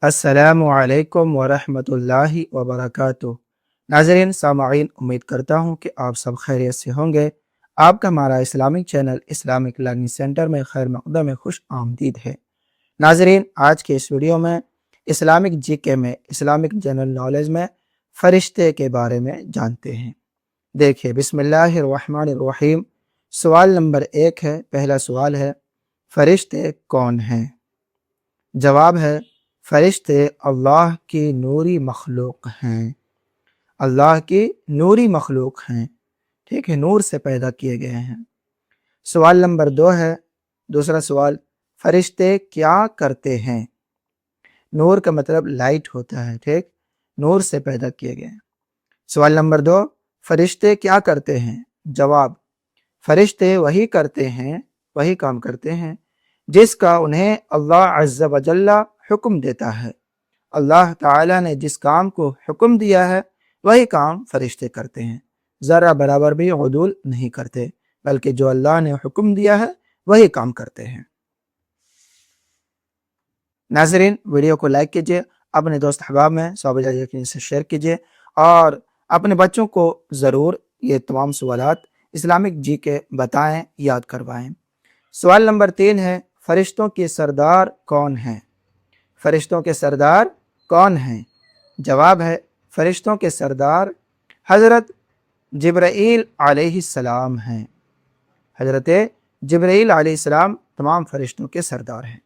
السلام علیکم ورحمۃ اللہ وبرکاتہ۔ ناظرین سامعین، امید کرتا ہوں کہ آپ سب خیریت سے ہوں گے۔ آپ کا ہمارا Islamic channel Islamic learning centre میں خیر مقدم میں خوش آمدید ہے۔ ناظرین، آج کے اس ویڈیو میں اسلامک جی کے میں اسلامک جنرل نالج میں فرشتے کے بارے میں جانتے ہیں۔ دیکھیے، بسم اللہ الرحمن الرحیم۔ سوال نمبر 1 ہے، پہلا سوال ہے، فرشتے کون ہیں؟ جواب ہے، فرشتے اللہ کی نوری مخلوق ہیں۔ اللہ کی نوری مخلوق ہیں، ٹھیک ہے، نور سے پیدا کیے گئے ہیں۔ سوال نمبر 2 ہے، دوسرا سوال، فرشتے کیا کرتے ہیں؟ نور کا مطلب لائٹ ہوتا ہے، ٹھیک، نور سے پیدا کیے گئے ہیں۔ سوال نمبر 2، فرشتے کیا کرتے ہیں؟ جواب، فرشتے وہی کرتے ہیں، وہی کام کرتے ہیں جس کا انہیں اللہ عز و جل حکم دیتا ہے۔ اللہ تعالیٰ نے جس کام کو حکم دیا ہے وہی کام فرشتے کرتے ہیں، ذرا برابر بھی عدول نہیں کرتے، بلکہ جو اللہ نے حکم دیا ہے وہی کام کرتے ہیں۔ ناظرین، ویڈیو کو لائک کیجئے، اپنے دوست احباب میں صحابہ یقین سے شیئر کیجئے، اور اپنے بچوں کو ضرور یہ تمام سوالات اسلامک جی کے بتائیں، یاد کروائیں۔ سوال نمبر 3 ہے، فرشتوں کے سردار کون ہیں؟ فرشتوں کے سردار کون ہیں؟ جواب ہے، فرشتوں کے سردار حضرت جبرائیل علیہ السلام ہیں۔ حضرت جبرائیل علیہ السلام تمام فرشتوں کے سردار ہیں۔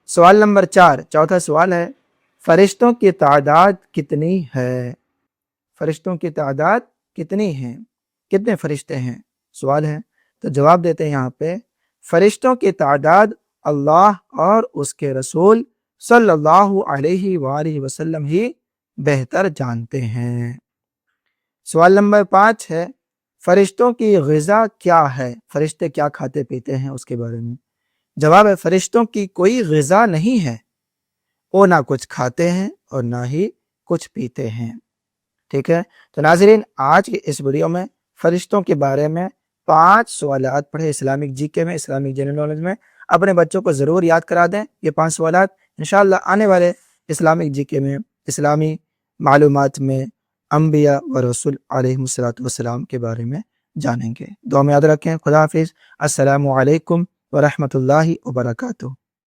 سوال نمبر 4، چوتھا سوال ہے، فرشتوں کی تعداد کتنی ہے؟ فرشتوں کی تعداد کتنی ہے؟ کتنے فرشتے ہیں سوال ہے، تو جواب دیتے ہیں یہاں پہ، فرشتوں کی تعداد اللہ اور اس کے رسول صلی اللہ علیہ وآلہ وسلم ہی بہتر جانتے ہیں۔ سوال نمبر 5 ہے، فرشتوں کی غذا کیا ہے؟ فرشتے کیا کھاتے پیتے ہیں اس کے بارے میں؟ جواب ہے، فرشتوں کی کوئی غذا نہیں ہے، وہ نہ کچھ کھاتے ہیں اور نہ ہی کچھ پیتے ہیں، ٹھیک ہے۔ تو ناظرین، آج کے اس ویڈیو میں فرشتوں کے بارے میں 5 سوالات پڑھے اسلامک جی کے میں، اسلامک جنرل نالج میں۔ اپنے بچوں کو ضرور یاد کرا دیں یہ 5 سوالات، انشاءاللہ آنے والے اسلامک جی کے میں اسلامی معلومات میں انبیاء و رسول علیہ السلام کے بارے میں جانیں گے۔ دعا میں یاد رکھیں۔ خدا حافظ۔ السلام علیکم ورحمۃ اللہ وبرکاتہ۔